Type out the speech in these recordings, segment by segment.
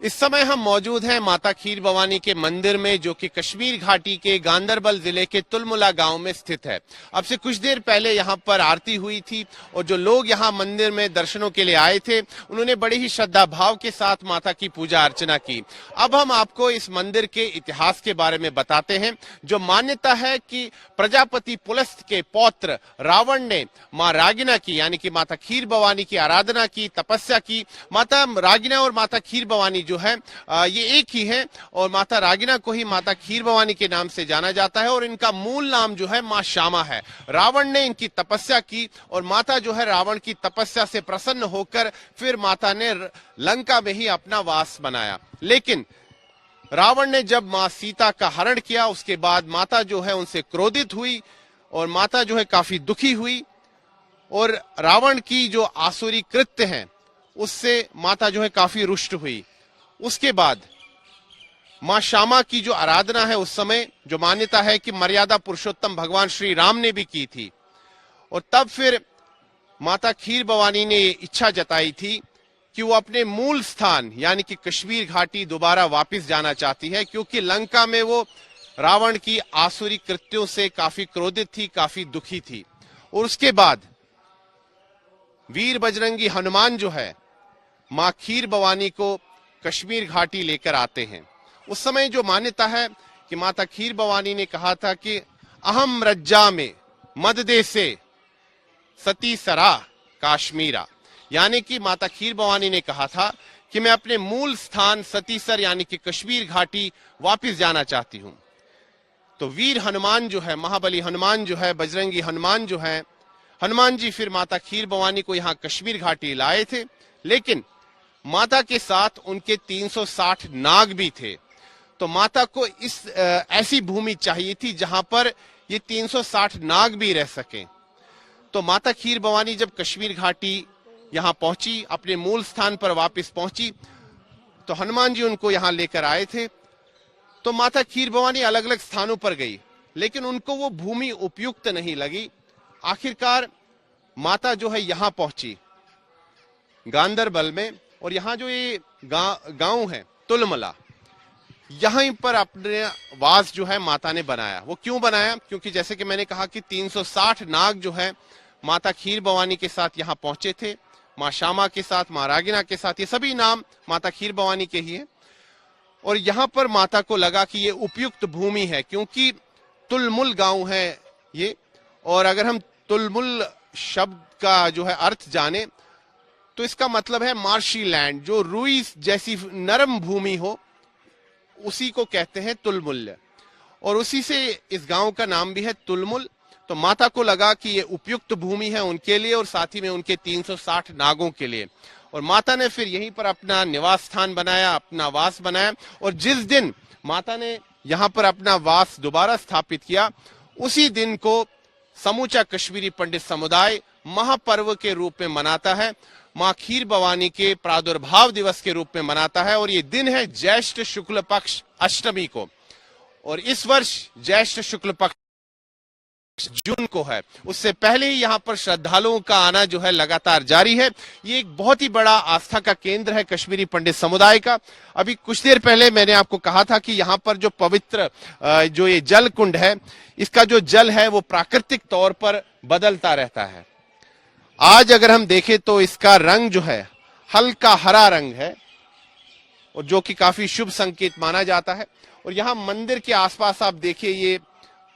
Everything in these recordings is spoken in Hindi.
इस समय हम मौजूद हैं माता खीर भवानी के मंदिर में, जो कि कश्मीर घाटी के गांदरबल जिले के तुलमुला गांव में स्थित है। अब से कुछ देर पहले यहां पर आरती हुई थी और जो लोग यहां मंदिर में दर्शनों के लिए आए थे, उन्होंने बड़े ही श्रद्धा भाव के साथ माता की पूजा अर्चना की। अब हम आपको इस मंदिर के इतिहास के बारे में बताते हैं। जो मान्यता है कि प्रजापति पुलस्त के पौत्र रावण ने माँ रागिना की, यानी कि माता खीर भवानी की आराधना की, तपस्या की। माता रागिना और माता खीर भवानी जो है ये एक ही है और माता रागिना को ही माता खीर भवानी के नाम से जाना जाता है और इनका मूल नाम जो है माँ श्यामा है। रावण ने इनकी तपस्या की और माता जो है रावण की तपस्या से प्रसन्न होकर फिर माता ने लंका में ही अपना वास बनाया। लेकिन रावण ने जब माँ सीता का हरण किया, उसके बाद माता जो है उनसे क्रोधित हुई और माता जो है काफी दुखी हुई और रावण की जो आसुरी कृत्य हैं उससे माता जो है काफी रुष्ट हुई। उसके बाद मां श्यामा की जो आराधना है उस समय जो मान्यता है कि मर्यादा पुरुषोत्तम भगवान श्री राम ने भी की थी और तब फिर माता खीर भवानी ने इच्छा जताई थी कि वो अपने मूल स्थान यानी कि कश्मीर घाटी दोबारा वापस जाना चाहती है, क्योंकि लंका में वो रावण की आसुरी कृत्यों से काफी क्रोधित थी, काफी दुखी थी। और उसके बाद वीर बजरंगी हनुमान जो है मां खीर भवानी को कश्मीर घाटी लेकर आते हैं। उस समय जो मान्यता है कि माता खीर भवानी ने कहा था कि अहम रज्जा में मददे से सती सरा काश्मीरा, यानी कि माता खीर भवानी ने कहा था कि मैं अपने मूल स्थान सतीसर यानी कि कश्मीर घाटी वापस जाना चाहती हूं। तो वीर हनुमान जो है, महाबली हनुमान जो है, बजरंगी हनुमान जो है, हनुमान जी फिर माता खीर भवानी को यहां कश्मीर घाटी लाए थे। लेकिन माता के साथ उनके 360 नाग भी थे। तो माता को इस ऐसी भूमि चाहिए थी जहां पर ये 360 नाग भी रह सकें। तो माता खीर भवानी जब कश्मीर घाटी यहां पहुंची, अपने मूल स्थान पर वापस पहुंची, तो हनुमान जी उनको यहां लेकर आए थे। तो माता खीर भवानी अलग अलग स्थानों पर गई, लेकिन उनको वो भूमि उपयुक्त नहीं लगी। आखिरकार माता जो है यहां पहुंची गांदरबल में, और यहाँ जो ये गांव है तुलमला, यहीं पर अपने वास जो है माता ने बनाया। वो क्यों बनाया? क्योंकि जैसे कि मैंने कहा कि 360 नाग जो है माता खीर भवानी के साथ यहाँ पहुंचे थे, माँ श्यामा के साथ, माँ रागिना के साथ, ये सभी नाम माता खीर भवानी के ही हैं। और यहाँ पर माता को लगा कि ये उपयुक्त भूमि है, क्योंकि तुलमुल गांव है ये। और अगर हम तुलमुल शब्द का जो है अर्थ जाने तो इसका मतलब है मार्शी लैंड, जो रुई जैसी नरम भूमि हो उसी को कहते हैं तुलमुल, और उसी से इस गांव का नाम भी है तुलमुल। तो माता को लगा कि ये उपयुक्त भूमि है उनके लिए और साथ ही में उनके 360 नागों के लिए, और माता ने फिर यहीं पर अपना निवास स्थान बनाया, अपना वास बनाया। और जिस दिन माता ने यहां पर अपना वास दोबारा स्थापित किया, उसी दिन को समूचा कश्मीरी पंडित समुदाय महापर्व के रूप में मनाता है, मां खीर भवानी के प्रादुर्भाव दिवस के रूप में मनाता है। और ये दिन है ज्येष्ठ शुक्ल पक्ष अष्टमी को, और इस वर्ष ज्येष्ठ शुक्ल पक्ष जून को है। उससे पहले ही यहाँ पर श्रद्धालुओं का आना जो है लगातार जारी है। ये एक बहुत ही बड़ा आस्था का केंद्र है कश्मीरी पंडित समुदाय का। अभी कुछ देर पहले मैंने आपको कहा था कि यहाँ पर जो पवित्र जो ये जल कुंड है, इसका जो जल है वो प्राकृतिक तौर पर बदलता रहता है। आज अगर हम देखें तो इसका रंग जो है हल्का हरा रंग है, और जो कि काफी शुभ संकेत माना जाता है। और यहाँ मंदिर के आसपास आप देखिए, ये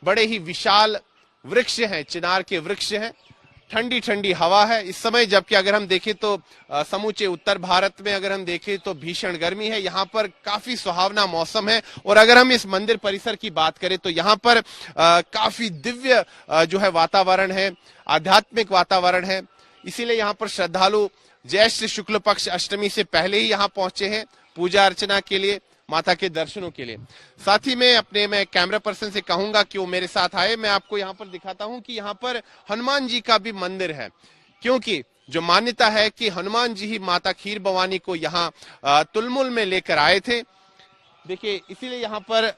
बड़े ही विशाल वृक्ष हैं, चिनार के वृक्ष हैं, ठंडी ठंडी हवा है इस समय। जबकि अगर हम देखें तो समूचे उत्तर भारत में अगर हम देखें तो भीषण गर्मी है, यहाँ पर काफी सुहावना मौसम है। और अगर हम इस मंदिर परिसर की बात करें तो यहाँ पर काफी दिव्य जो है वातावरण है, आध्यात्मिक वातावरण है। इसीलिए यहाँ पर श्रद्धालु ज्येष्ठ शुक्ल पक्ष अष्टमी से पहले ही यहाँ पहुंचे हैं पूजा अर्चना के लिए, माता के दर्शनों के लिए। साथ ही मैं कैमरा पर्सन से कहूंगा कि वो मेरे साथ आए। मैं आपको यहाँ पर दिखाता हूँ कि यहाँ पर हनुमान जी का भी मंदिर है, क्योंकि जो मान्यता है कि हनुमान जी ही माता खीर भवानी को यहाँ तुलमुल में लेकर आए थे। देखिए, इसीलिए यहाँ पर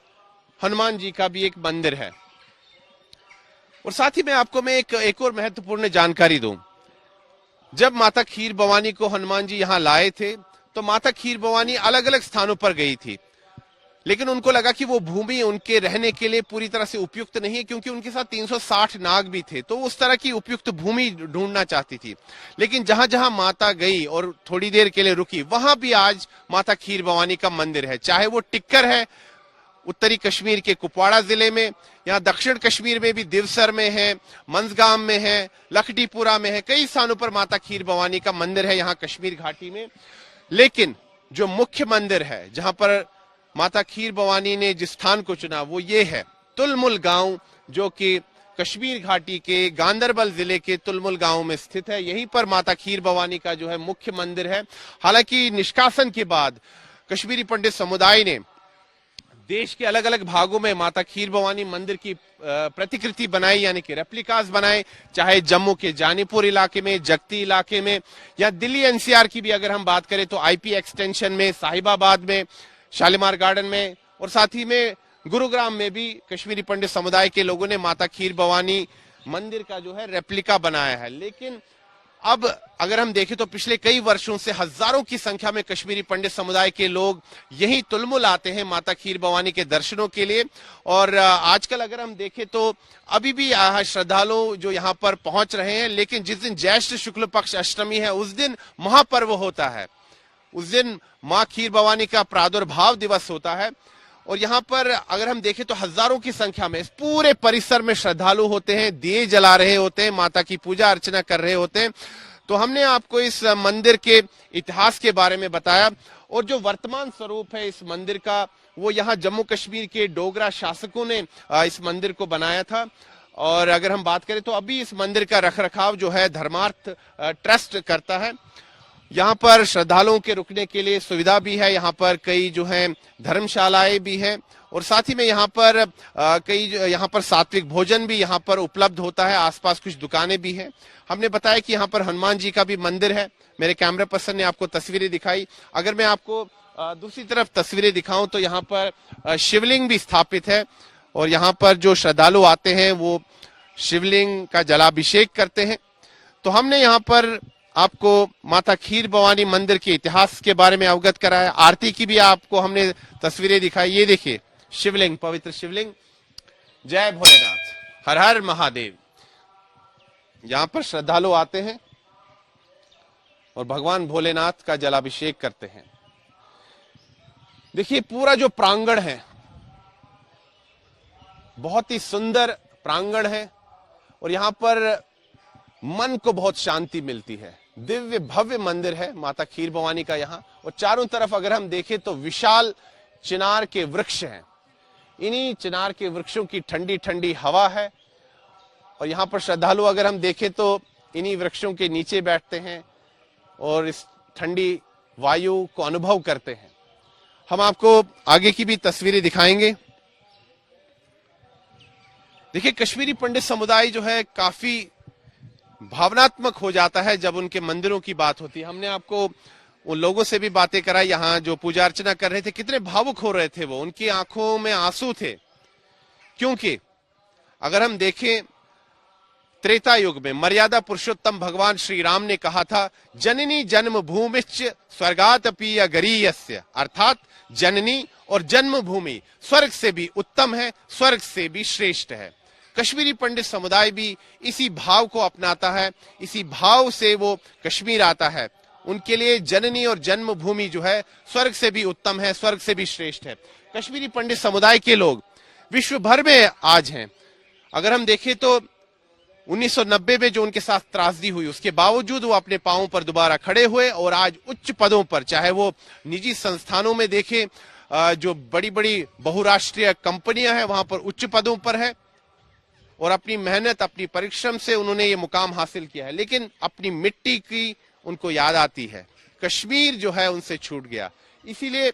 हनुमान जी का भी एक मंदिर है। और साथ ही में आपको मैं एक और महत्वपूर्ण जानकारी दूं। जब माता खीर भवानी को हनुमान जी यहाँ लाए थे तो माता खीर भवानी अलग अलग स्थानों पर गई थी, लेकिन उनको लगा कि वो भूमि उनके रहने के लिए पूरी तरह से उपयुक्त नहीं है, क्योंकि उनके साथ 360 नाग भी थे, तो उस तरह की उपयुक्त भूमि ढूंढना चाहती थी। लेकिन जहां जहां माता गई और थोड़ी देर के लिए रुकी, वहां भी आज माता खीर भवानी का मंदिर है। चाहे वो टिक्कर है उत्तरी कश्मीर के कुपवाड़ा जिले में, यहाँ दक्षिण कश्मीर में भी दिवसर में है, मंजगाम में है, लखडीपुरा में है, कई स्थानों पर माता खीर भवानी का मंदिर है यहाँ कश्मीर घाटी में। लेकिन जो मुख्य मंदिर है जहां पर माता खीर भवानी ने जिस स्थान को चुना वो ये है तुलमुल गांव, जो कि कश्मीर घाटी के गांदरबल जिले के तुलमुल गांव में स्थित है। यहीं पर माता खीर भवानी का जो है मुख्य मंदिर है। हालांकि निष्कासन के बाद कश्मीरी पंडित समुदाय ने देश के अलग अलग भागों में माता खीर भवानी मंदिर की प्रतिकृति बनाई, यानी कि रेप्लिकास बनाए, चाहे जम्मू के जानीपुर इलाके में, जगती इलाके में, या दिल्ली एनसीआर की भी अगर हम बात करें तो आईपी एक्सटेंशन में, साहिबाबाद में, शालीमार गार्डन में, और साथ ही में गुरुग्राम में भी कश्मीरी पंडित समुदाय के लोगों ने माता खीर भवानी मंदिर का जो है रेप्लिका बनाया है। लेकिन अब अगर हम देखें तो पिछले कई वर्षों से हजारों की संख्या में कश्मीरी पंडित समुदाय के लोग यही तुलमुल आते हैं माता खीर भवानी के दर्शनों के लिए। और आजकल अगर हम देखें तो अभी भी श्रद्धालु जो यहाँ पर पहुंच रहे हैं, लेकिन जिस दिन ज्येष्ठ शुक्ल पक्ष अष्टमी है उस दिन महापर्व होता है, उस दिन माँ खीर भवानी का प्रादुर्भाव दिवस होता है। और यहाँ पर अगर हम देखें तो हजारों की संख्या में इस पूरे परिसर में श्रद्धालु होते हैं, दिए जला रहे होते हैं, माता की पूजा अर्चना कर रहे होते हैं। तो हमने आपको इस मंदिर के इतिहास के बारे में बताया, और जो वर्तमान स्वरूप है इस मंदिर का वो यहाँ जम्मू कश्मीर के डोगरा शासकों ने इस मंदिर को बनाया था। और अगर हम बात करें तो अभी इस मंदिर का रखरखाव जो है धर्मार्थ ट्रस्ट करता है। यहाँ पर श्रद्धालुओं के रुकने के लिए सुविधा भी है, यहाँ पर कई जो है धर्मशालाएं भी हैं, और साथ ही में यहाँ पर यहाँ पर सात्विक भोजन भी यहाँ पर उपलब्ध होता है। आसपास कुछ दुकानें भी हैं। हमने बताया कि यहाँ पर हनुमान जी का भी मंदिर है। मेरे कैमरा पर्सन ने आपको तस्वीरें दिखाई। अगर मैं आपको दूसरी तरफ तस्वीरें दिखाऊं तो यहाँ पर शिवलिंग भी स्थापित है, और यहाँ पर जो श्रद्धालु आते हैं वो शिवलिंग का जलाभिषेक करते हैं। तो हमने यहाँ पर आपको माता खीर भवानी मंदिर के इतिहास के बारे में अवगत कराया। आरती की भी आपको हमने तस्वीरें दिखाई। ये देखिए शिवलिंग, पवित्र शिवलिंग। जय भोलेनाथ, हर हर महादेव। यहां पर श्रद्धालु आते हैं और भगवान भोलेनाथ का जलाभिषेक करते हैं। देखिए पूरा जो प्रांगण है बहुत ही सुंदर प्रांगण है, और यहां पर मन को बहुत शांति मिलती है। दिव्य भव्य मंदिर है माता खीर भवानी का यहाँ, और चारों तरफ अगर हम देखें तो विशाल चिनार के वृक्ष हैं। इन्हीं चिनार के वृक्षों की ठंडी ठंडी हवा है, और यहाँ पर श्रद्धालु अगर हम देखें तो इन्हीं वृक्षों के नीचे बैठते हैं और इस ठंडी वायु को अनुभव करते हैं। हम आपको आगे की भी तस्वीरें दिखाएंगे। देखिए कश्मीरी पंडित समुदाय जो है काफी भावनात्मक हो जाता है जब उनके मंदिरों की बात होती है। हमने आपको उन लोगों से भी बातें कराई यहाँ जो पूजा अर्चना कर रहे थे, कितने भावुक हो रहे थे वो, उनकी आंखों में आंसू थे। क्योंकि अगर हम देखें त्रेता युग में मर्यादा पुरुषोत्तम भगवान श्री राम ने कहा था, जननी जन्म भूमिश्च स्वर्गात अपि अगरीयस्य, अर्थात जननी और जन्मभूमि स्वर्ग से भी उत्तम है, स्वर्ग से भी श्रेष्ठ है। कश्मीरी पंडित समुदाय भी इसी भाव को अपनाता है, इसी भाव से वो कश्मीर आता है। उनके लिए जननी और जन्मभूमि जो है स्वर्ग से भी उत्तम है, स्वर्ग से भी श्रेष्ठ है। कश्मीरी पंडित समुदाय के लोग विश्व भर में आज हैं। अगर हम देखें तो 1990 में जो उनके साथ त्रासदी हुई उसके बावजूद वो अपने पांवों पर दोबारा खड़े हुए, और आज उच्च पदों पर, चाहे वो निजी संस्थानों में देखें, जो बड़ी बड़ी बहुराष्ट्रीय कंपनियां हैं वहां पर उच्च पदों पर है, और अपनी मेहनत अपनी परिश्रम से उन्होंने ये मुकाम हासिल किया है। लेकिन अपनी मिट्टी की उनको याद आती है, कश्मीर जो है उनसे छूट गया। इसीलिए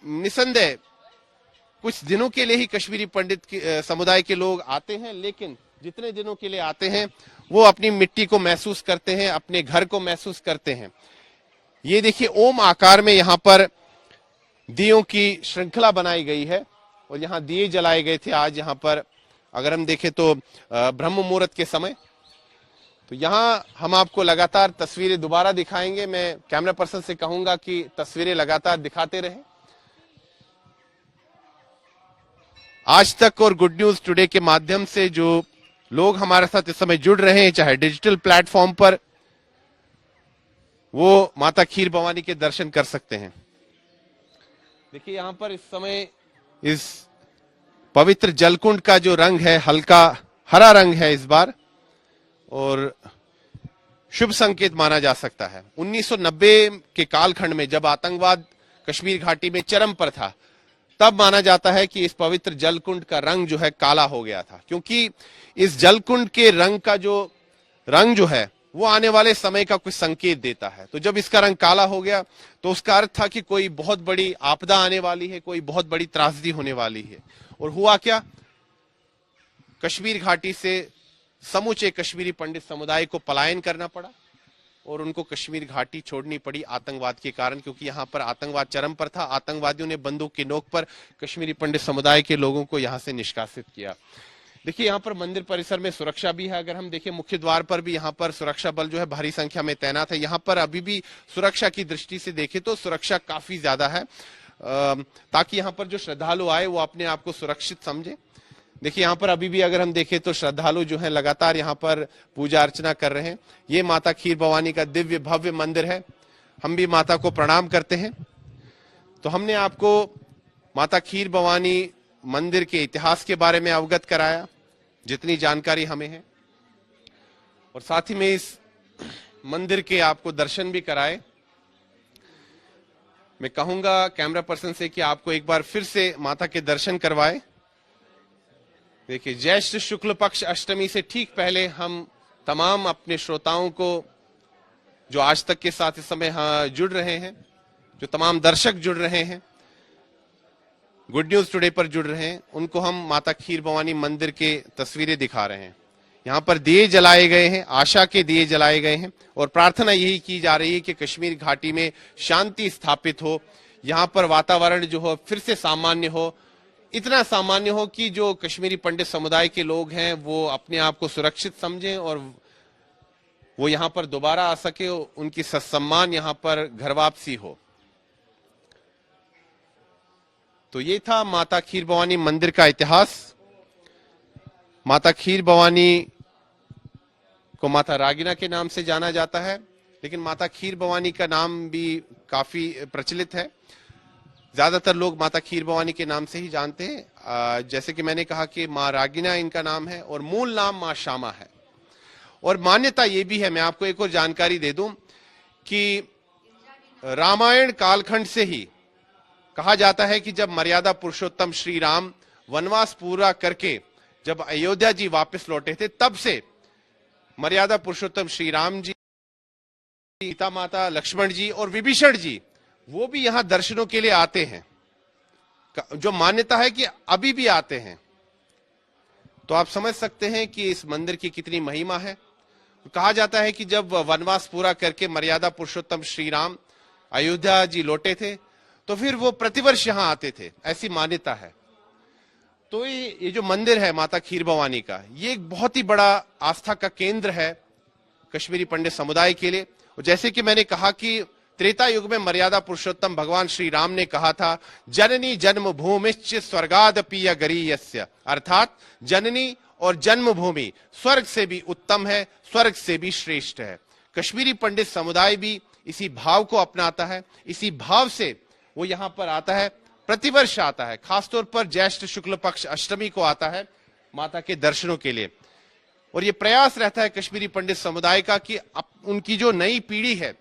निसंदेह कुछ दिनों के लिए ही कश्मीरी पंडित समुदाय के लोग आते हैं, लेकिन जितने दिनों के लिए आते हैं वो अपनी मिट्टी को महसूस करते हैं, अपने घर को महसूस करते हैं। ये देखिए ओम आकार में यहाँ पर दियों की श्रृंखला बनाई गई है, और यहाँ दिए जलाए गए थे। आज यहाँ पर अगर हम देखें तो ब्रह्म मुहूर्त के समय तो यहां हम आपको लगातार तस्वीरें दोबारा दिखाएंगे। मैं कैमरा पर्सन से कहूंगा कि तस्वीरें लगातार दिखाते रहें। आज तक और गुड न्यूज टुडे के माध्यम से जो लोग हमारे साथ इस समय जुड़ रहे हैं, चाहे डिजिटल प्लेटफॉर्म पर, वो माता खीर भवानी के दर्शन कर सकते हैं। देखिए यहां पर इस समय इस पवित्र जलकुंड का जो रंग है, हल्का हरा रंग है इस बार, और शुभ संकेत माना जा सकता है। 1990 के कालखंड में जब आतंकवाद कश्मीर घाटी में चरम पर था, तब माना जाता है कि इस पवित्र जलकुंड का रंग जो है काला हो गया था, क्योंकि इस जलकुंड के रंग का जो रंग जो है वो आने वाले समय का कुछ संकेत देता है। तो जब इसका रंग काला हो गया तो उसका अर्थ था कि कोई बहुत बड़ी आपदा आने वाली है, कोई बहुत बड़ी त्रासदी होने वाली है। और हुआ क्या, कश्मीर घाटी से समूचे कश्मीरी पंडित समुदाय को पलायन करना पड़ा और उनको कश्मीर घाटी छोड़नी पड़ी आतंकवाद के कारण, क्योंकि यहां पर आतंकवाद चरम पर था। आतंकवादियों ने बंदूक की नोक पर कश्मीरी पंडित समुदाय के लोगों को यहां से निष्कासित किया। देखिए यहां पर मंदिर परिसर में सुरक्षा भी है। अगर हम देखें मुख्य द्वार पर भी यहां पर सुरक्षा बल जो है भारी संख्या में तैनात है। यहां पर अभी भी सुरक्षा की दृष्टि से देखें तो सुरक्षा काफी ज्यादा है, ताकि यहां पर जो श्रद्धालु आए वो अपने आप को सुरक्षित समझे। देखिए यहां पर अभी भी अगर हम देखें तो श्रद्धालु जो है लगातार यहां पर पूजा अर्चना कर रहे हैं। ये माता खीर भवानी का दिव्य भव्य मंदिर है। हम भी माता को प्रणाम करते हैं। तो हमने आपको माता खीर भवानी मंदिर के इतिहास के बारे में अवगत कराया, जितनी जानकारी हमें है, और साथ ही में इस मंदिर के आपको दर्शन भी कराए। मैं कहूंगा कैमरा पर्सन से कि आपको एक बार फिर से माता के दर्शन करवाए। देखिए ज्येष्ठ शुक्ल पक्ष अष्टमी से ठीक पहले हम तमाम अपने श्रोताओं को, जो आज तक के साथ इस समय जुड़ रहे हैं, जो तमाम दर्शक जुड़ रहे हैं, गुड न्यूज टुडे पर जुड़ रहे हैं, उनको हम माता खीर भवानी मंदिर के तस्वीरें दिखा रहे हैं। यहाँ पर दिए जलाए गए हैं, आशा के दिए जलाए गए हैं, और प्रार्थना यही की जा रही है कि कश्मीर घाटी में शांति स्थापित हो, यहाँ पर वातावरण जो हो फिर से सामान्य हो, इतना सामान्य हो कि जो कश्मीरी पंडित समुदाय के लोग हैं वो अपने आप को सुरक्षित समझें और वो यहाँ पर दोबारा आ सके, उनकी सत्सम्मान यहाँ पर घर वापसी हो। तो ये था माता खीर भवानी मंदिर का इतिहास। माता खीर भवानी को माता रागिना के नाम से जाना जाता है, लेकिन माता खीर भवानी का नाम भी काफी प्रचलित है। ज्यादातर लोग माता खीर भवानी के नाम से ही जानते हैं। जैसे कि मैंने कहा कि माँ रागिना इनका नाम है और मूल नाम माँ श्यामा है। और मान्यता ये भी है, मैं आपको एक और जानकारी दे दूं कि रामायण कालखंड से ही कहा जाता है कि जब मर्यादा पुरुषोत्तम श्री राम वनवास पूरा करके जब अयोध्या जी वापस लौटे थे, तब से मर्यादा पुरुषोत्तम श्री राम जी, सीता माता, लक्ष्मण जी और विभीषण जी वो भी यहां दर्शनों के लिए आते हैं। जो मान्यता है कि अभी भी आते हैं। तो आप समझ सकते हैं कि इस मंदिर की कितनी महिमा है। कहा जाता है कि जब वनवास पूरा करके मर्यादा पुरुषोत्तम श्री राम अयोध्या जी लौटे थे, तो फिर वो प्रतिवर्ष यहां आते थे, ऐसी मान्यता है। तो ये जो मंदिर है माता खीर भवानी का, ये एक बहुत ही बड़ा आस्था का केंद्र है कश्मीरी पंडित समुदाय के लिए। और जैसे कि मैंने कहा कि त्रेता युग में मर्यादा पुरुषोत्तम भगवान श्री राम ने कहा था, जननी जन्म भूमिश्च स्वर्गादपि गरीयस्य, अर्थात जननी और जन्मभूमि स्वर्ग से भी उत्तम है, स्वर्ग से भी श्रेष्ठ है। कश्मीरी पंडित समुदाय भी इसी भाव को अपनाता है, इसी भाव से वो यहां पर आता है, प्रतिवर्ष आता है। खासतौर पर ज्येष्ठ शुक्ल पक्ष अष्टमी को आता है माता के दर्शनों के लिए। और ये प्रयास रहता है कश्मीरी पंडित समुदाय का कि उनकी जो नई पीढ़ी है,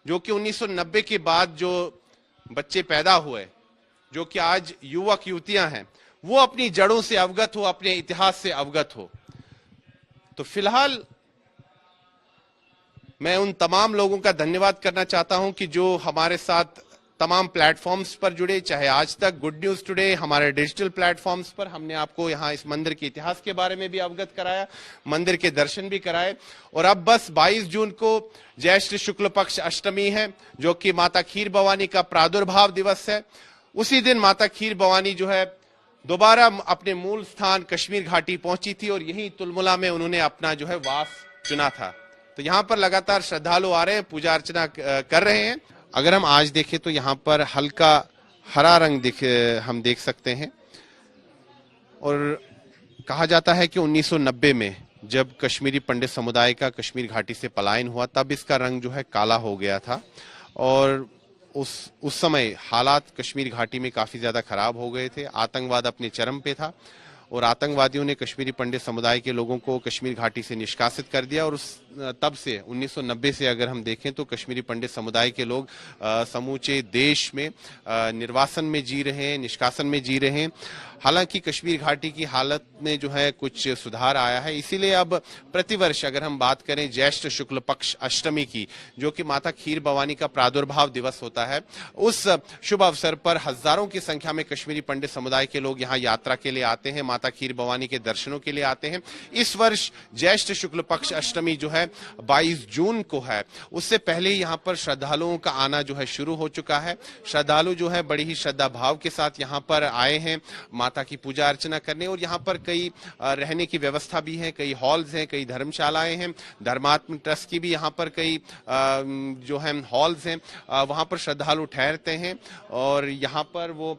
जो कि 1990 के बाद जो बच्चे पैदा हुए, जो कि आज युवक युवतियां हैं, वो अपनी जड़ों से अवगत हो, अपने इतिहास से अवगत हो। तो फिलहाल मैं उन तमाम लोगों का धन्यवाद करना चाहता हूं कि जो हमारे साथ तमाम प्लेटफॉर्म्स पर जुड़े, चाहे आज तक, गुड न्यूज टुडे, हमारे डिजिटल प्लेटफॉर्म्स पर हमने आपको यहाँ इस मंदिर के इतिहास के बारे में भी अवगत कराया, मंदिर के दर्शन भी कराए। और अब बस 22 जून को ज्येष्ठ शुक्ल पक्ष अष्टमी है, जो कि माता खीर भवानी का प्रादुर्भाव दिवस है। उसी दिन माता खीर भवानी जो है दोबारा अपने मूल स्थान कश्मीर घाटी पहुंची थी और यही तुलमुला में उन्होंने अपना जो है वास चुना था। तो यहाँ पर लगातार श्रद्धालु आ रहे हैं, पूजा अर्चना कर रहे हैं। अगर हम आज देखें तो यहाँ पर हल्का हरा रंग हम देख सकते हैं। और कहा जाता है कि 1990 में जब कश्मीरी पंडित समुदाय का कश्मीर घाटी से पलायन हुआ, तब इसका रंग जो है काला हो गया था। और उस समय हालात कश्मीर घाटी में काफी ज्यादा खराब हो गए थे। आतंकवाद अपने चरम पे था और आतंकवादियों ने कश्मीरी पंडित समुदाय के लोगों को कश्मीर घाटी से निष्कासित कर दिया। और तब से 1990 से अगर हम देखें तो कश्मीरी पंडित समुदाय के लोग समूचे देश में निर्वासन में जी रहे हैं, निष्कासन में जी रहे हैं। हालांकि कश्मीर घाटी की हालत में जो है कुछ सुधार आया है, इसीलिए अब प्रतिवर्ष अगर हम बात करें ज्येष्ठ शुक्ल पक्ष अष्टमी की, जो कि माता खीर भवानी का प्रादुर्भाव दिवस होता है, उस शुभ अवसर पर हजारों की संख्या में कश्मीरी पंडित समुदाय के लोग यहाँ यात्रा के लिए आते हैं, माता खीर भवानी के दर्शनों के लिए आते हैं। इस वर्ष ज्येष्ठ शुक्ल पक्ष अष्टमी जो है 22 जून को है। उससे पहले ही यहाँ पर श्रद्धालुओं का आना जो है शुरू हो चुका है। श्रद्धालु जो है बड़ी ही श्रद्धा भाव के साथ यहाँ पर आए हैं माता की पूजा अर्चना करने। और यहाँ पर कई रहने की व्यवस्था भी है, कई हॉल्स हैं, कई धर्मशालाएं हैं। धर्मात्म ट्रस्ट की भी यहाँ पर कई जो है हॉल्स हैं, वहाँ पर श्रद्धालु ठहरते हैं। और यहाँ पर वो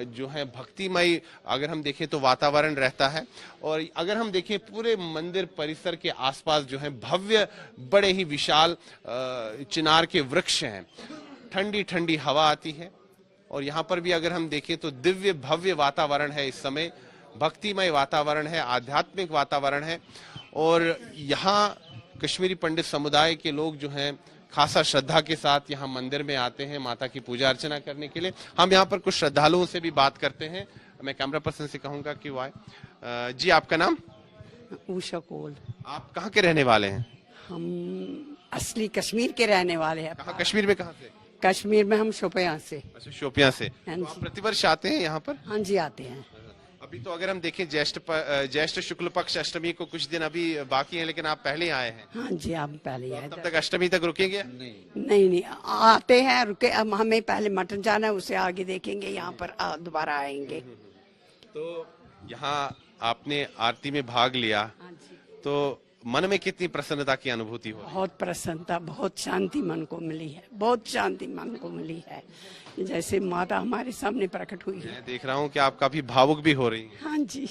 जो है भक्तिमय अगर हम देखें तो वातावरण रहता है। और अगर हम देखें पूरे मंदिर परिसर के आसपास जो है भव्य बड़े ही विशाल चिनार के वृक्ष हैं, ठंडी ठंडी हवा आती है। और यहाँ पर भी अगर हम देखें तो दिव्य भव्य वातावरण है, इस समय भक्तिमय वातावरण है, आध्यात्मिक वातावरण है। और यहाँ कश्मीरी पंडित समुदाय के लोग जो हैं खासा श्रद्धा के साथ यहाँ मंदिर में आते हैं माता की पूजा अर्चना करने के लिए। हम यहाँ पर कुछ श्रद्धालुओं से भी बात करते हैं। मैं कैमरा पर्सन से कहूंगा कि वो आए। जी, आपका नाम? उषा कोल। आप कहाँ के रहने वाले हैं? हम असली कश्मीर के रहने वाले हैं। कहाँ कश्मीर में? कहाँ से? कश्मीर में हम शोपियां से। अच्छा, शोपियां से। हाँ तो आप जी। प्रतिवर्ष आते हैं यहाँ पर? हाँ जी, आते हैं। अभी तो अगर हम देखें ज्येष्ठ शुक्ल पक्ष अष्टमी को कुछ दिन अभी बाकी हैं, लेकिन आप पहले आए हैं। हाँ जी, आप पहले आए। तब तक अष्टमी तक रुकेंगे? नहीं, आते हैं, रुके। अब हमें पहले मटन जाना है, उससे आगे देखेंगे, यहाँ पर दोबारा आएंगे। तो यहाँ आपने आरती में भाग लिया, हाँ जी। तो मन में कितनी प्रसन्नता की अनुभूति हो? बहुत प्रसन्नता, बहुत शांति मन को मिली है, बहुत शांति मन को मिली है, जैसे माता हमारे सामने प्रकट हुई है। मैं देख रहा हूँ कि आप काफी भावुक भी हो रही हैं। हाँ जी,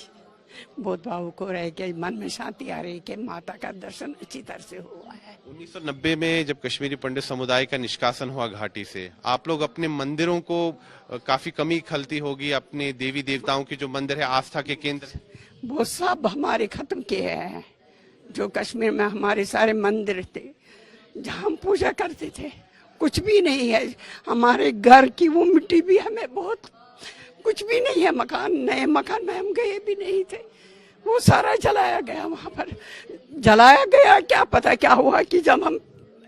बहुत भावुक हो रहे कि मन में शांति आ रही कि माता का दर्शन अच्छी तरह से हुआ है। 1990 में जब कश्मीरी पंडित समुदाय का निष्कासन हुआ घाटी से, आप लोग अपने मंदिरों को काफी कमी खलती होगी, अपने देवी देवताओं के जो मंदिर है, आस्था के केंद्र, वो सब हमारे खत्म किए हैं। जो कश्मीर में हमारे सारे मंदिर थे जहाँ हम पूजा करते थे, कुछ भी नहीं है। हमारे घर की वो मिट्टी भी हमें बहुत, कुछ भी नहीं है। मकान, नए मकान में हम गए भी नहीं थे, वो सारा जलाया गया। वहाँ पर जलाया गया, क्या पता क्या हुआ कि जब हम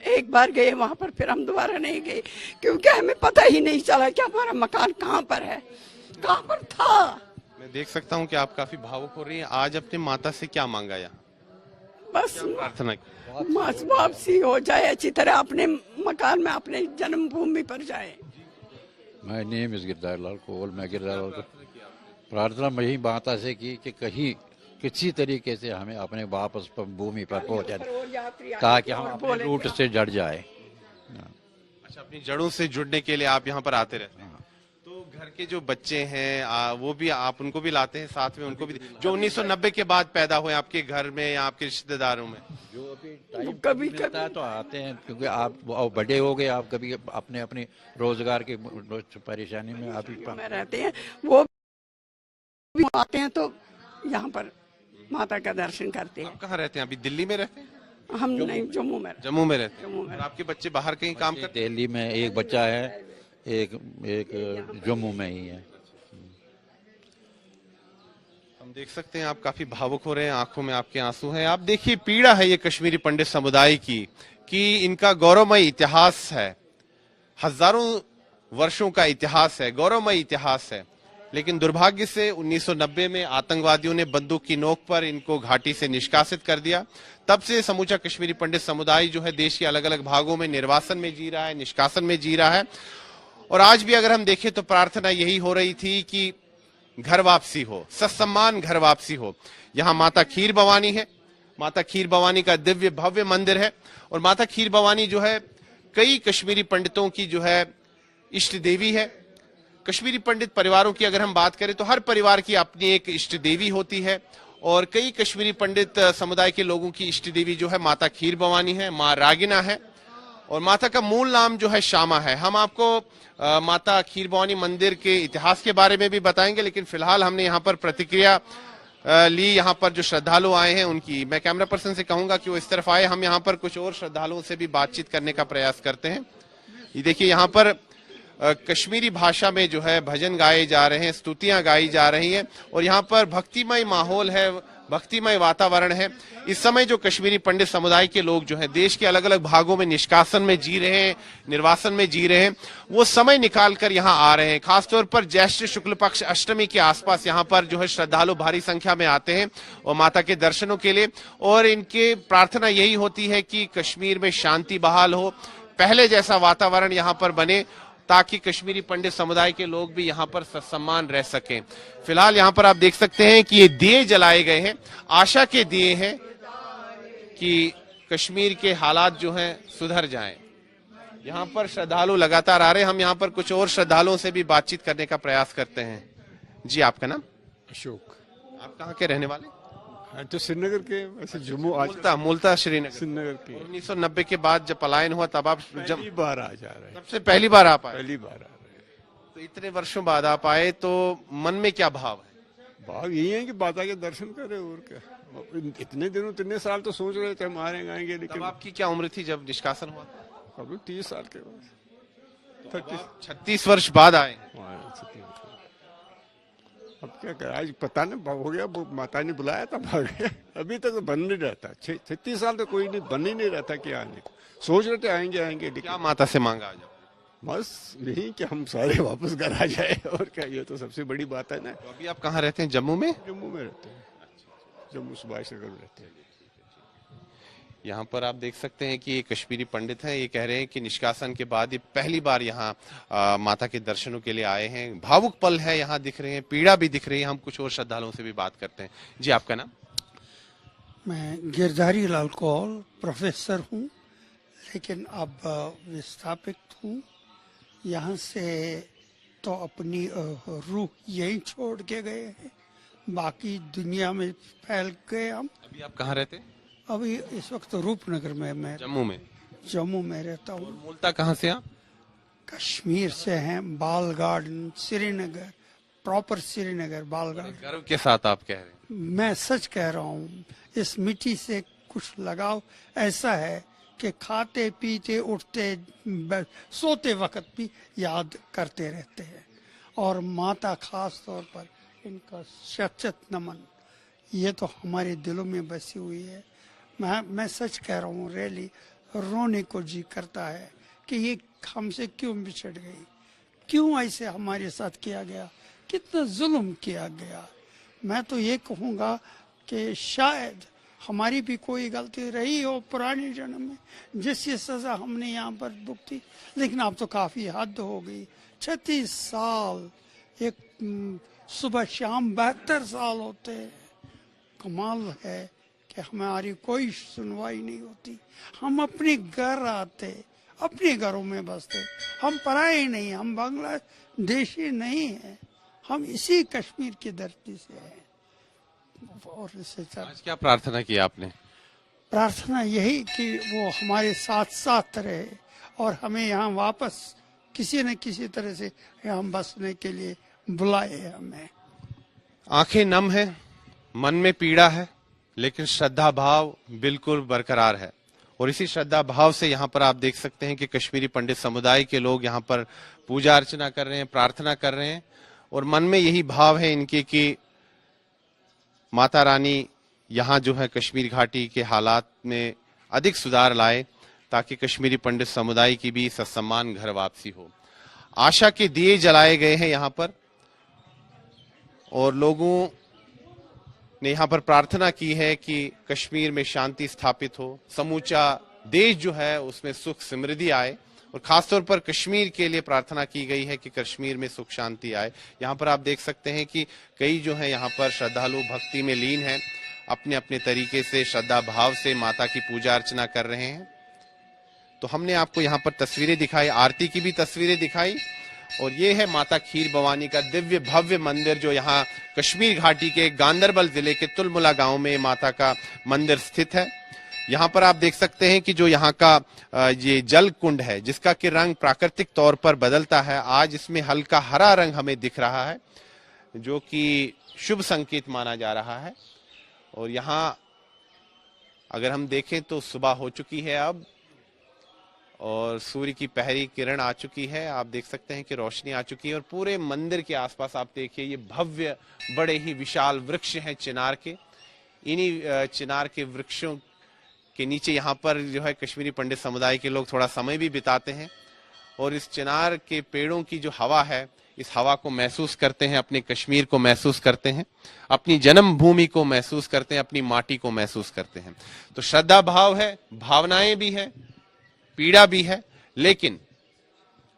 एक बार गए वहाँ पर, फिर हम दोबारा नहीं गए, क्योंकि हमें पता ही नहीं चला कि हमारा मकान कहाँ पर है, कहाँ पर था। मैं देख सकता हूँ कि आप काफी भावुक हो रही हैं। आज अपने माता से क्या मांगा यहाँ? बस प्रार्थना की? बस वापसी हो जाए अच्छी तरह, अपने मकान में, अपने जन्मभूमि पर जाए। माय नेम इज गिरधार लाल कोल। मैं गिरधार लाल को प्रार्थना वही माता से की कि कहीं किसी तरीके से हमें अपने वापस भूमि पर पहुंचा, ताकि हम अपने रूट से जड़ जाए। अच्छा, अपनी जड़ों से जुड़ने के लिए आप यहाँ पर आते रहते हैं। तो घर के जो बच्चे हैं वो भी, आप उनको भी लाते हैं साथ में? उनको भी, जो 1990 के बाद पैदा हुए आपके घर में या आपके रिश्तेदारों में? जो अभी टाइम कभी मिलता है तो आते हैं, क्योंकि आप बड़े हो गए, आप कभी अपने अपने रोजगार की परेशानी में आप में रहते हैं, वो भी आते हैं तो यहाँ पर माता का दर्शन करते हैं। आप कहाँ रहते हैं अभी? दिल्ली में रहते हैं? हम नहीं, जम्मू में। जम्मू में रहते हैं। जम्मू में। और आपके बच्चे बाहर कहीं काम करते हैं? दिल्ली में एक बच्चा है, एक जम्मू में ही है। हम देख सकते हैं आप काफी भावुक हो रहे हैं, आंखों में आपके आंसू हैं। आप देखिए, पीड़ा है ये कश्मीरी पंडित समुदाय की कि इनका गौरवमय इतिहास है, हजारों वर्षों का इतिहास है, गौरवमय इतिहास है। लेकिन दुर्भाग्य से 1990 में आतंकवादियों ने बंदूक की नोक पर इनको घाटी से निष्कासित कर दिया। तब से समूचा कश्मीरी पंडित समुदाय जो है देश के अलग अलग भागों में निर्वासन में जी रहा है, निष्कासन में जी रहा है। और आज भी अगर हम देखें तो प्रार्थना यही हो रही थी कि घर वापसी हो, ससम्मान घर वापसी हो। यहाँ माता खीर भवानी है, माता खीर भवानी का दिव्य भव्य मंदिर है। और माता खीर भवानी जो है कई कश्मीरी पंडितों की जो है इष्ट देवी है। कश्मीरी पंडित परिवारों की अगर हम बात करें तो हर परिवार की अपनी एक इष्ट देवी होती है, और कई कश्मीरी पंडित समुदाय के लोगों की इष्ट देवी जो है माता खीर भवानी है, माँ रागिना है, और माता का मूल नाम जो है श्यामा है। हम आपको माता खीर भवानी मंदिर के इतिहास के बारे में भी बताएंगे, लेकिन फिलहाल हमने यहाँ पर प्रतिक्रिया ली। यहाँ पर जो श्रद्धालु आए हैं उनकी मैं कैमरा पर्सन से कहूंगा कि वो इस तरफ आए। हम यहाँ पर कुछ और श्रद्धालुओं से भी बातचीत करने का प्रयास करते हैं। ये देखिए यहाँ पर कश्मीरी भाषा में जो है भजन गाए जा रहे हैं, स्तुतियां गाई जा रही हैं, और यहाँ पर भक्तिमय माहौल है, भक्तिमय वातावरण है। इस समय जो कश्मीरी पंडित समुदाय के लोग जो है देश के अलग अलग भागों में निष्कासन में जी रहे हैं, निर्वासन में जी रहे हैं, वो समय निकाल कर यहाँ आ रहे हैं। खासतौर पर ज्येष्ठ शुक्ल पक्ष अष्टमी के आसपास यहाँ पर जो है श्रद्धालु भारी संख्या में आते हैं और माता के दर्शनों के लिए, और इनके प्रार्थना यही होती है कि कश्मीर में शांति बहाल हो, पहले जैसा वातावरण यहाँ पर बने, ताकि कश्मीरी पंडित समुदाय के लोग भी यहाँ पर सत्सम्मान रह सकें। फिलहाल यहाँ पर आप देख सकते हैं कि ये दिए जलाए गए हैं, आशा के दिए हैं कि कश्मीर के हालात जो हैं सुधर जाएं। यहाँ पर श्रद्धालु लगातार आ रहे हैं। हम यहाँ पर कुछ और श्रद्धालुओं से भी बातचीत करने का प्रयास करते हैं। जी, आपका नाम? अशोक। आप कहाँ के रहने वाले? हाँ, तो श्रीनगर के, वैसे जम्मू आज मूलतः श्रीनगर। श्रीनगर के 1990 के बाद जब पलायन हुआ तब आप पहली बार आ जा रहे हैं। सबसे पहली बार आप आए? पहली बार आ रहे हैं। तो इतने वर्षों बाद आप आए तो मन में क्या भाव है? भाव यही है कि माता के दर्शन करें, और क्या। इतने दिनों, इतने साल तो सोच रहे थे हम आएंगे, तब लेकिन आपकी क्या उम्र थी जब निष्कासन हुआ? कभी 30 साल के बाद 36 वर्ष बाद आए। अब क्या करें, आज पता नहीं हो गया, वो माता ने बुलाया था, भाग गया। अभी तक तो बन नहीं रहता, 36 साल तो कोई नहीं बन ही नहीं रहता कि आने को सोच रहे थे आएंगे, लेकिन क्या माता से मांगा आज? बस यही कि हम सारे वापस घर आ जाए, और क्या। ये तो सबसे बड़ी बात है ना। तो अभी आप कहाँ रहते हैं? जम्मू में? जम्मू में रहते हैं, जम्मू सुभाष नगर में रहते हैं। यहाँ पर आप देख सकते हैं कि ये कश्मीरी पंडित हैं। ये कह रहे हैं कि निष्कासन के बाद ये पहली बार यहाँ माता के दर्शनों के लिए आए हैं। भावुक पल है यहाँ दिख रहे हैं, पीड़ा भी दिख रही है। हम कुछ और श्रद्धालुओं से भी बात करते हैं। जी, आपका नाम? मैं गिरधारी लाल कौल प्रोफेसर हूँ, लेकिन अब विस्थापित हूँ। यहाँ से तो अपनी रूह यहीं छोड़ के गए हैं, बाकी दुनिया में फैल गए हम। अभी आप कहाँ रहते हैं? अभी इस वक्त रूपनगर में, मैं जम्मू में। जम्मू में रहता हूँ। मूलतः कहाँ से आप? कश्मीर से हैं, बाल गार्डन, श्रीनगर, प्रॉपर श्रीनगर, बाल गार्डन। गर्व के साथ आप कह रहे हैं? मैं सच कह रहा हूँ, इस मिट्टी से कुछ लगाव ऐसा है कि खाते पीते उठते सोते वक्त भी याद करते रहते हैं। और माता खास तौर पर इनका शत नमन, ये तो हमारे दिलों में बसी हुई है। मैं सच कह रहा हूँ, रियली रोने को जी करता है कि ये हमसे क्यों बिछड़ गई, क्यों ऐसे हमारे साथ किया गया, कितना जुल्म किया गया। मैं तो ये कहूँगा कि शायद हमारी भी कोई गलती रही हो पुराने जन्म में, जिसकी सजा हमने यहाँ पर भुगती, लेकिन अब तो काफी हद हो गई। 36 साल, एक सुबह शाम 72 साल होते हैं। कमाल है कि हमारी कोई सुनवाई नहीं होती। हम अपने घर आते, अपने घरों में बसते, हम पराए नहीं, हम बांग्लादेशी नहीं हैं, हम इसी कश्मीर की धरती से हैं। और इससे आज क्या प्रार्थना की आपने? प्रार्थना यही कि वो हमारे साथ साथ रहे और हमें यहाँ वापस किसी न किसी तरह से यहाँ बसने के लिए बुलाए हमें। आंखें नम है, मन में पीड़ा है, लेकिन श्रद्धा भाव बिल्कुल बरकरार है। और इसी श्रद्धा भाव से यहाँ पर आप देख सकते हैं कि कश्मीरी पंडित समुदाय के लोग यहाँ पर पूजा अर्चना कर रहे हैं, प्रार्थना कर रहे हैं, और मन में यही भाव है इनके कि माता रानी यहाँ जो है कश्मीर घाटी के हालात में अधिक सुधार लाए, ताकि कश्मीरी पंडित समुदाय की भी सत्सम्मान घर वापसी हो। आशा के दिए जलाए गए हैं यहाँ पर, और लोगों ने यहाँ पर प्रार्थना की है कि कश्मीर में शांति स्थापित हो, समूचा देश जो है उसमें सुख समृद्धि आए, और खासतौर पर कश्मीर के लिए प्रार्थना की गई है कि कश्मीर में सुख शांति आए। यहाँ पर आप देख सकते हैं कि कई जो है यहाँ पर श्रद्धालु भक्ति में लीन हैं, अपने अपने तरीके से श्रद्धा भाव से माता की पूजा अर्चना कर रहे हैं। तो हमने आपको यहाँ पर तस्वीरें दिखाई, आरती की भी तस्वीरें दिखाई, और ये है माता खीर भवानी का दिव्य भव्य मंदिर जो यहाँ कश्मीर घाटी के गांदरबल जिले के तुलमुला गांव में माता का मंदिर स्थित है। यहाँ पर आप देख सकते हैं कि जो यहाँ का ये जल कुंड है जिसका कि रंग प्राकृतिक तौर पर बदलता है, आज इसमें हल्का हरा रंग हमें दिख रहा है जो कि शुभ संकेत माना जा रहा है। और यहाँ अगर हम देखें तो सुबह हो चुकी है अब, और सूर्य की पहली किरण आ चुकी है। आप देख सकते हैं कि रोशनी आ चुकी है, और पूरे मंदिर के आसपास आप देखिए ये भव्य बड़े ही विशाल वृक्ष हैं चिनार के। इन्हीं चिनार के वृक्षों के नीचे यहाँ पर जो है कश्मीरी पंडित समुदाय के लोग थोड़ा समय भी बिताते हैं, और इस चिनार के पेड़ों की जो हवा है, इस हवा को महसूस करते हैं, अपने कश्मीर को महसूस करते हैं, अपनी जन्मभूमि को महसूस करते हैं, अपनी माटी को महसूस करते हैं। तो श्रद्धा भाव है, भावनाएं भी है, पीड़ा भी है, लेकिन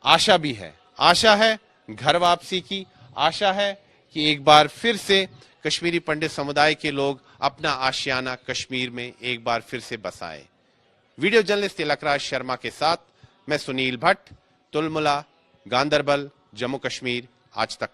आशा भी है। आशा है घर वापसी की, आशा है कि एक बार फिर से कश्मीरी पंडित समुदाय के लोग अपना आशियाना कश्मीर में एक बार फिर से बसाए। वीडियो जर्नलिस्ट तिलकराज शर्मा के साथ मैं सुनील भट्ट, तुलमुला, गांदरबल, जम्मू कश्मीर, आज तक।